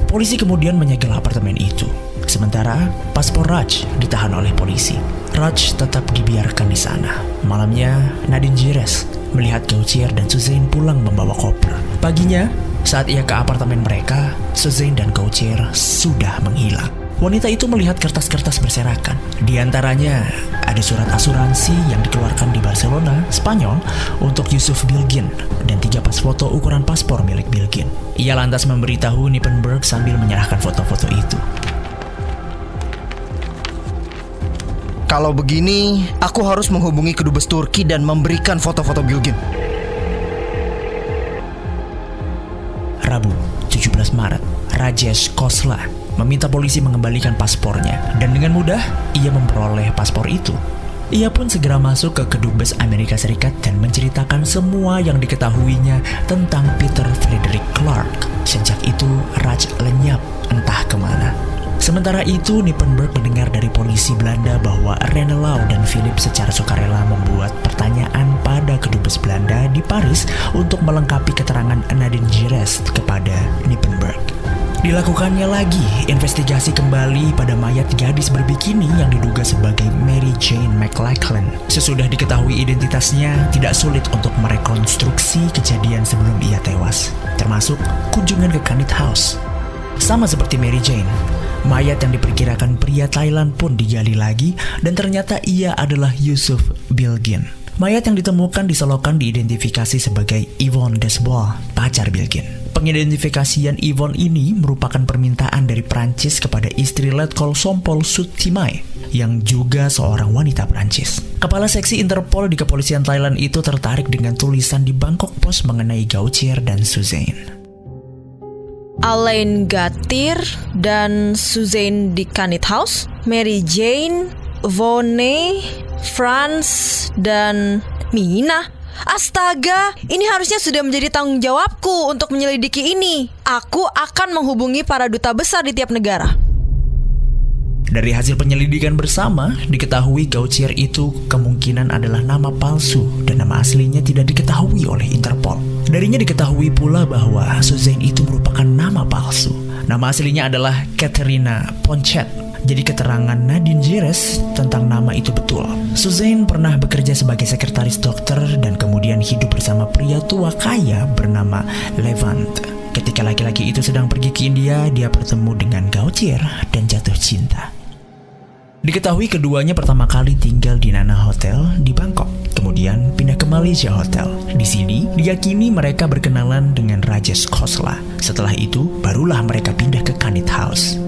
Polisi kemudian menyegel apartemen itu. Sementara paspor Raj ditahan oleh polisi. Raj tetap dibiarkan di sana. Malamnya, Nadine Gires melihat Gauthier dan Suzanne pulang membawa koper. Paginya, saat ia ke apartemen mereka, Suzanne dan Gauthier sudah menghilang. Wanita itu melihat kertas-kertas berserakan. Di antaranya ada surat asuransi yang dikeluarkan di Barcelona, Spanyol, untuk Yusuf Bilgin dan 3 pas foto ukuran paspor milik Bilgin. Ia lantas memberitahu Nippenberg sambil menyerahkan foto-foto itu. Kalau begini, aku harus menghubungi kedubes Turki dan memberikan foto-foto Bilgin. Rabu, 17 Maret, Rajesh Khosla meminta polisi mengembalikan paspornya, dan dengan mudah ia memperoleh paspor itu. Ia pun segera masuk ke kedubes Amerika Serikat dan menceritakan semua yang diketahuinya tentang Peter Frederick Clark. Sejak itu Raj lenyap entah kemana. Sementara itu, Nippenberg mendengar dari polisi Belanda bahwa Renelau dan Philip secara sukarela membuat pertanyaan pada kedubes Belanda di Paris untuk melengkapi keterangan Nadine Gires kepada Nippenberg. Dilakukannya lagi investigasi kembali pada mayat gadis berbikini yang diduga sebagai Mary Jane McLachlan. Sesudah diketahui identitasnya, tidak sulit untuk merekonstruksi kejadian sebelum ia tewas, termasuk kunjungan ke Kanit House. Sama seperti Mary Jane, mayat yang diperkirakan pria Thailand pun digali lagi dan ternyata ia adalah Yusuf Bilgin. Mayat yang ditemukan di selokan diidentifikasi sebagai Yvonne Desbois, pacar Bilgin. Pengidentifikasian Yvonne ini merupakan permintaan dari Prancis kepada istri Letkol Sompol Suttimai, yang juga seorang wanita Prancis. Kepala seksi Interpol di kepolisian Thailand itu tertarik dengan tulisan di Bangkok Post mengenai Gauthier dan Suzanne. Alain Gauthier dan Suzanne di Kanit House, Mary Jane, Vonne, Franz, dan Mina. Astaga, ini harusnya sudah menjadi tanggung jawabku untuk menyelidiki ini. Aku akan menghubungi para duta besar di tiap negara. Dari hasil penyelidikan bersama, diketahui Gauthier itu kemungkinan adalah nama palsu dan nama aslinya tidak diketahui oleh Interpol. Darinya diketahui pula bahwa Suzanne itu merupakan nama palsu. Nama aslinya adalah Katerina Poncet. Jadi keterangan Nadine Gires tentang nama itu betul. Suzanne pernah bekerja sebagai sekretaris dokter dan kemudian hidup bersama pria tua kaya bernama Levant. Ketika laki-laki itu sedang pergi ke India, dia bertemu dengan Gauthier dan jatuh cinta. Diketahui keduanya pertama kali tinggal di Nana Hotel di Bangkok, kemudian pindah ke Malaysia Hotel. Di sini diyakini mereka berkenalan dengan Rajesh Khosla. Setelah itu, barulah mereka pindah ke Kanit House.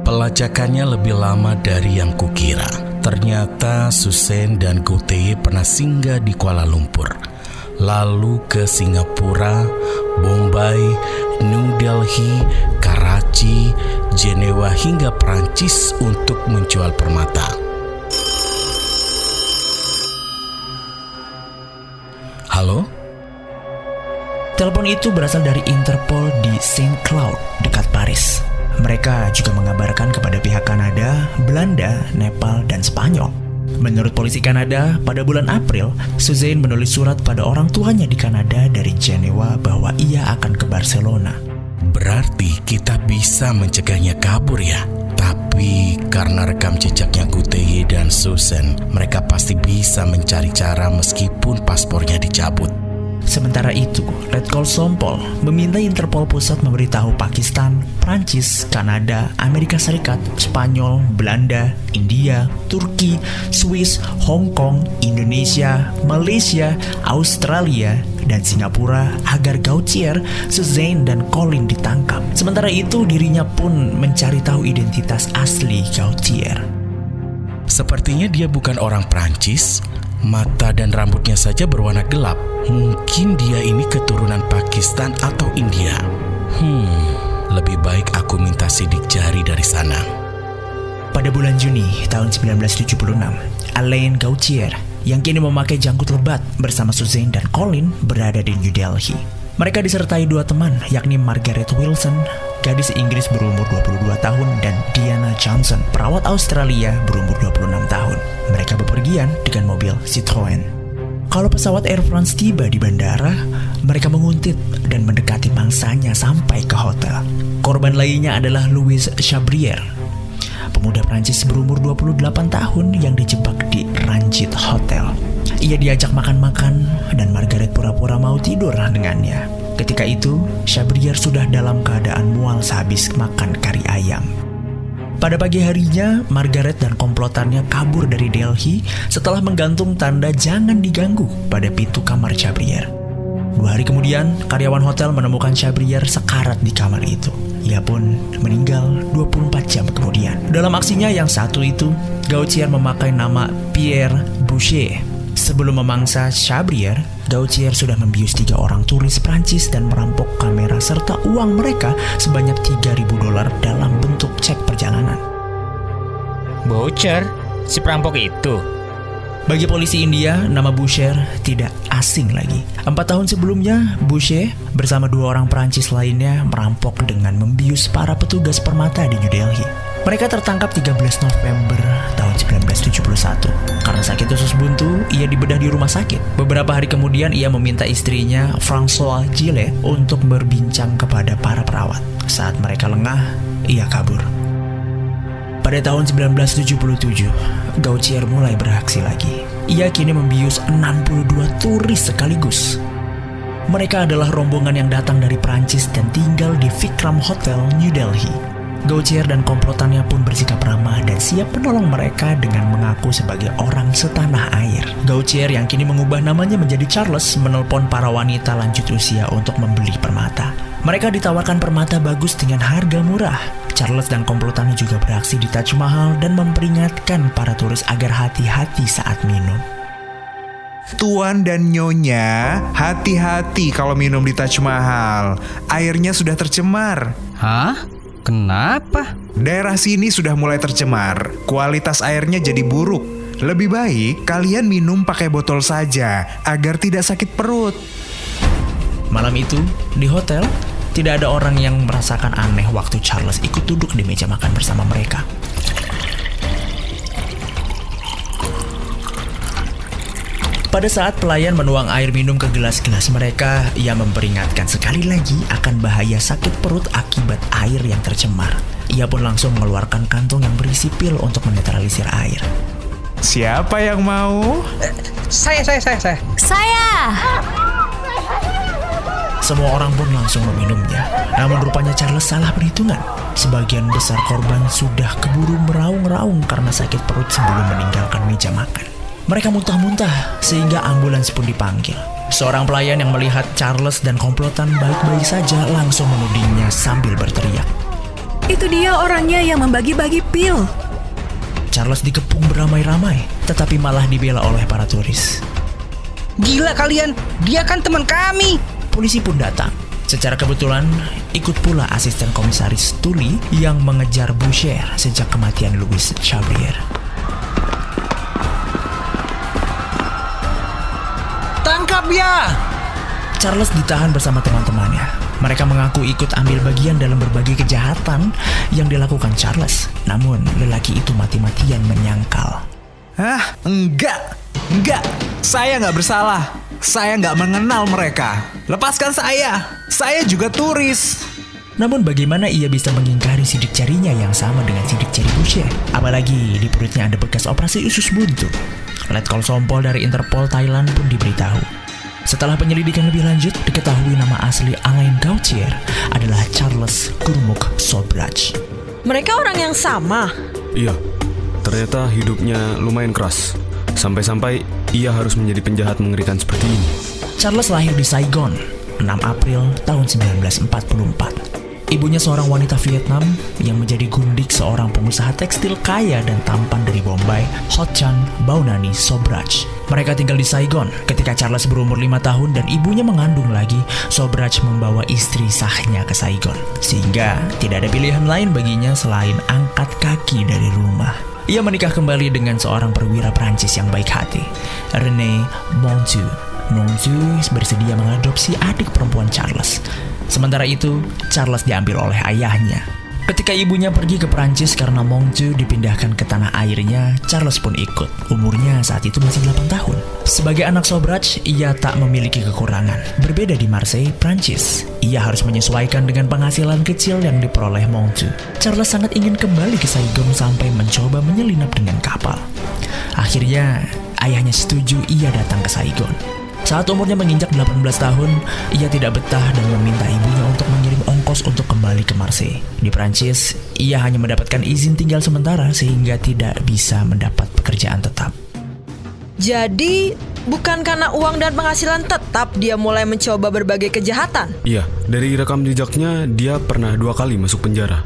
Pelacakannya lebih lama dari yang kukira. Ternyata Suzanne dan Gauthier pernah singgah di Kuala Lumpur, lalu ke Singapura, Bombay, New Delhi, Karachi, Jenewa hingga Perancis untuk menjual permata. Halo? Telepon itu berasal dari Interpol di Saint Cloud, dekat Paris. Mereka juga mengabarkan kepada pihak Kanada, Belanda, Nepal, dan Spanyol. Menurut polisi Kanada, pada bulan April, Suzanne menulis surat pada orang tuanya di Kanada dari Jenewa bahwa ia akan ke Barcelona. Berarti kita bisa mencegahnya kabur ya? Tapi karena rekam jejaknya Gauthier dan Suzanne, mereka pasti bisa mencari cara meskipun paspornya dicabut. Sementara itu, Letkol Sompol meminta Interpol Pusat memberitahu Pakistan, Prancis, Kanada, Amerika Serikat, Spanyol, Belanda, India, Turki, Swiss, Hong Kong, Indonesia, Malaysia, Australia, dan Singapura agar Gauthier, Suzanne, dan Colin ditangkap. Sementara itu, dirinya pun mencari tahu identitas asli Gauthier. Sepertinya dia bukan orang Prancis. Mata dan rambutnya saja berwarna gelap. Mungkin dia ini keturunan Pakistan atau India. Lebih baik aku minta sidik jari dari sana. Pada bulan Juni tahun 1976, Alain Gauthier yang kini memakai janggut lebat bersama Suzanne dan Colin berada di New Delhi. Mereka disertai 2 teman, yakni Margaret Wilson, gadis Inggris berumur 22 tahun, dan Diana Johnson, perawat Australia berumur 26 tahun. Mereka bepergian dengan mobil Citroen. Kalau pesawat Air France tiba di bandara, mereka menguntit dan mendekati mangsanya sampai ke hotel. Korban lainnya adalah Louis Chabrier, pemuda Prancis berumur 28 tahun yang dijebak di Ranjit Hotel. Ia diajak makan-makan dan Margaret pura-pura mau tidur dengannya. Ketika itu, Chabrier sudah dalam keadaan mual sehabis makan kari ayam. Pada pagi harinya, Margaret dan komplotannya kabur dari Delhi setelah menggantung tanda jangan diganggu pada pintu kamar Chabrier. 2 hari kemudian, karyawan hotel menemukan Chabrier sekarat di kamar itu. Ia pun meninggal 24 jam kemudian. Dalam aksinya yang satu itu, Gautier memakai nama Pierre Boucher. Sebelum memangsa Chabrier, Gautier sudah membius 3 orang turis Prancis dan merampok kamera serta uang mereka sebanyak $3.000 dalam bentuk cek perjalanan. Boucher, si perampok itu. Bagi polisi India, nama Boucher tidak asing lagi. 4 tahun sebelumnya, Boucher bersama 2 orang Prancis lainnya merampok dengan membius para petugas permata di New Delhi. Mereka tertangkap 13 November tahun 1971. Karena sakit usus buntu, ia dibedah di rumah sakit. Beberapa hari kemudian, ia meminta istrinya, François Gillet, untuk berbincang kepada para perawat. Saat mereka lengah, ia kabur. Pada tahun 1977, Gautier mulai beraksi lagi. Ia kini membius 62 turis sekaligus. Mereka adalah rombongan yang datang dari Prancis dan tinggal di Vikram Hotel, New Delhi. Gautier dan komplotannya pun bersikap ramah dan siap menolong mereka dengan mengaku sebagai orang setanah air. Gautier yang kini mengubah namanya menjadi Charles menelpon para wanita lanjut usia untuk membeli permata. Mereka ditawarkan permata bagus dengan harga murah. Charles dan komplotannya juga beraksi di Taj Mahal dan memperingatkan para turis agar hati-hati saat minum. Tuan dan Nyonya, hati-hati kalau minum di Taj Mahal. Airnya sudah tercemar. Hah? Kenapa? Daerah sini sudah mulai tercemar. Kualitas airnya jadi buruk. Lebih baik kalian minum pakai botol saja agar tidak sakit perut. Malam itu, di hotel, tidak ada orang yang merasakan aneh waktu Charles ikut duduk di meja makan bersama mereka. Pada saat pelayan menuang air minum ke gelas-gelas mereka, ia memperingatkan sekali lagi akan bahaya sakit perut akibat air yang tercemar. Ia pun langsung mengeluarkan kantong yang berisi pil untuk menetralisir air. Siapa yang mau? Saya. Semua orang pun langsung meminumnya. Namun rupanya Charles salah perhitungan. Sebagian besar korban sudah keburu meraung-raung karena sakit perut sebelum meninggalkan meja makan. Mereka muntah-muntah sehingga ambulans pun dipanggil. Seorang pelayan yang melihat Charles dan komplotan baik-baik saja langsung menudingnya sambil berteriak. Itu dia orangnya yang membagi-bagi pil. Charles dikepung beramai-ramai, tetapi malah dibela oleh para turis. Gila kalian, dia kan teman kami. Polisi pun datang. Secara kebetulan, ikut pula asisten komisaris Tully yang mengejar Boucher sejak kematian Louis Chabrier. Tangkap ya! Charles ditahan bersama teman-temannya. Mereka mengaku ikut ambil bagian dalam berbagai kejahatan yang dilakukan Charles. Namun, lelaki itu mati-matian menyangkal. Hah? Enggak. Saya nggak bersalah. Saya nggak mengenal mereka. Lepaskan saya. Saya juga turis. Namun bagaimana ia bisa mengingkari sidik jarinya yang sama dengan sidik jari Boucher? Apalagi di perutnya ada bekas operasi usus buntu. Letkol Sompol dari Interpol Thailand pun diberitahu. Setelah penyelidikan lebih lanjut, diketahui nama asli Alain Gautier adalah Charles Gurmukh Sobhraj. Mereka orang yang sama. Iya, ternyata hidupnya lumayan keras. Sampai-sampai ia harus menjadi penjahat mengerikan seperti ini. Charles lahir di Saigon, 6 April tahun 1944. Ibunya seorang wanita Vietnam yang menjadi gundik seorang pengusaha tekstil kaya dan tampan dari Bombay, Ho Chan Baunani Sobhraj. Mereka tinggal di Saigon. Ketika Charles berumur 5 tahun dan ibunya mengandung lagi, Sobhraj membawa istri sahnya ke Saigon. Sehingga tidak ada pilihan lain baginya selain angkat kaki dari rumah. Ia menikah kembali dengan seorang perwira Prancis yang baik hati, René Montu. Montu bersedia mengadopsi adik perempuan Charles. Sementara itu, Charles diambil oleh ayahnya. Ketika ibunya pergi ke Prancis karena Mongju dipindahkan ke tanah airnya, Charles pun ikut. Umurnya saat itu masih 8 tahun. Sebagai anak Sobrach, ia tak memiliki kekurangan. Berbeda di Marseille, Prancis, ia harus menyesuaikan dengan penghasilan kecil yang diperoleh Mongju. Charles sangat ingin kembali ke Saigon sampai mencoba menyelinap dengan kapal. Akhirnya, ayahnya setuju ia datang ke Saigon. Saat umurnya menginjak 18 tahun, ia tidak betah dan meminta ibunya untuk mengirim ongkos untuk kembali ke Marseille. Di Prancis, ia hanya mendapatkan izin tinggal sementara sehingga tidak bisa mendapat pekerjaan tetap. Jadi, bukan karena uang dan penghasilan tetap dia mulai mencoba berbagai kejahatan. Iya, dari rekam jejaknya dia pernah 2 kali masuk penjara.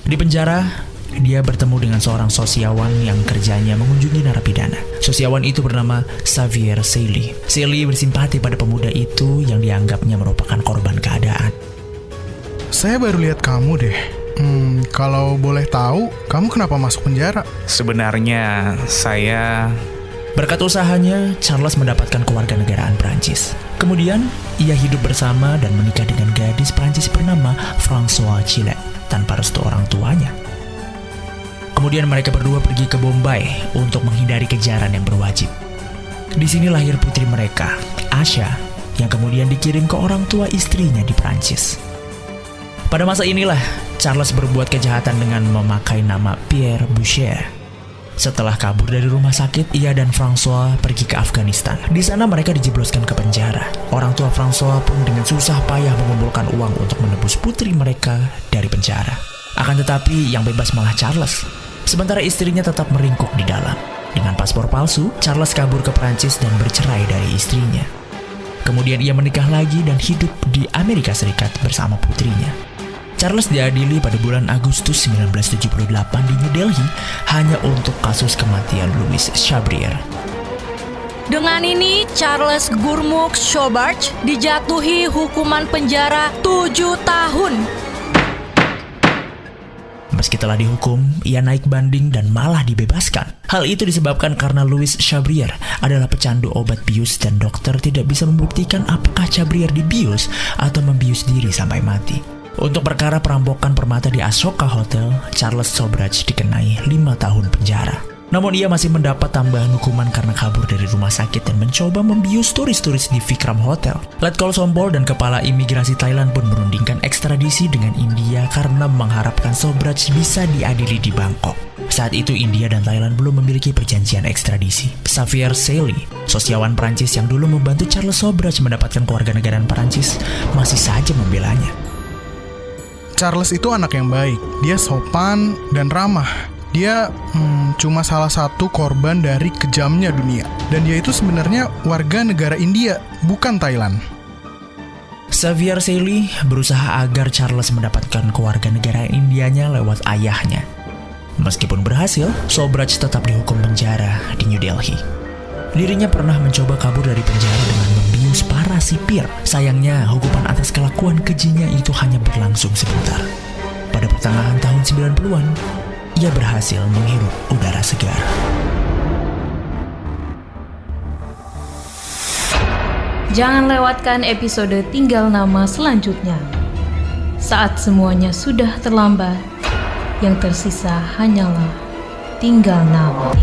Di penjara, dia bertemu dengan seorang sosiawan yang kerjanya mengunjungi narapidana. Sosiawan itu bernama Xavier Seilly. Seilly bersimpati pada pemuda itu yang dianggapnya merupakan korban keadaan. Saya baru lihat kamu deh. Kalau boleh tahu, kamu kenapa masuk penjara? Sebenarnya saya... Berkat usahanya, Charles mendapatkan kewarganegaraan Prancis. Kemudian, ia hidup bersama dan menikah dengan gadis Prancis bernama François Chillet tanpa restu orang tuanya. Kemudian mereka berdua pergi ke Bombay untuk menghindari kejaran yang berwajib. Di sini lahir putri mereka, Asha, yang kemudian dikirim ke orang tua istrinya di Prancis. Pada masa inilah, Charles berbuat kejahatan dengan memakai nama Pierre Boucher. Setelah kabur dari rumah sakit, ia dan François pergi ke Afghanistan. Di sana mereka dijebloskan ke penjara. Orang tua François pun dengan susah payah mengumpulkan uang untuk menebus putri mereka dari penjara. Akan tetapi yang bebas malah Charles. Sementara istrinya tetap meringkuk di dalam. Dengan paspor palsu, Charles kabur ke Prancis dan bercerai dari istrinya. Kemudian ia menikah lagi dan hidup di Amerika Serikat bersama putrinya. Charles diadili pada bulan Agustus 1978 di New Delhi hanya untuk kasus kematian Louis Chabrier. Dengan ini, Charles Gurmukh Sobhraj dijatuhi hukuman penjara 7 tahun. Meski telah dihukum, ia naik banding dan malah dibebaskan. Hal itu disebabkan karena Louis Chabrier adalah pecandu obat bius dan dokter tidak bisa membuktikan apakah Chabrier dibius atau membius diri sampai mati. Untuk perkara perampokan permata di Ashoka Hotel, Charles Sobhraj dikenai 5 tahun penjara. Namun ia masih mendapat tambahan hukuman karena kabur dari rumah sakit dan mencoba membius turis-turis di Vikram Hotel. Letkol Sompol dan kepala imigrasi Thailand pun merundingkan ekstradisi dengan India karena mengharapkan Sobhraj bisa diadili di Bangkok. Saat itu India dan Thailand belum memiliki perjanjian ekstradisi. Xavier Seilly, sosiawan Prancis yang dulu membantu Charles Sobhraj mendapatkan kewarganegaraan Prancis, masih saja membelanya. Charles itu anak yang baik. Dia sopan dan ramah. Dia cuma salah satu korban dari kejamnya dunia. Dan dia itu sebenarnya warga negara India, bukan Thailand. Xavier Seilly berusaha agar Charles mendapatkan kewarganegaraan Indianya lewat ayahnya. Meskipun berhasil, Sobhraj tetap dihukum penjara di New Delhi. Dirinya pernah mencoba kabur dari penjara dengan membius para sipir. Sayangnya, hukuman atas kelakuan kejinya itu hanya berlangsung sebentar. Pada pertengahan tahun 90-an, ia berhasil menghirup udara segar. Jangan lewatkan episode Tinggal Nama selanjutnya. Saat semuanya sudah terlambat, yang tersisa hanyalah tinggal nama.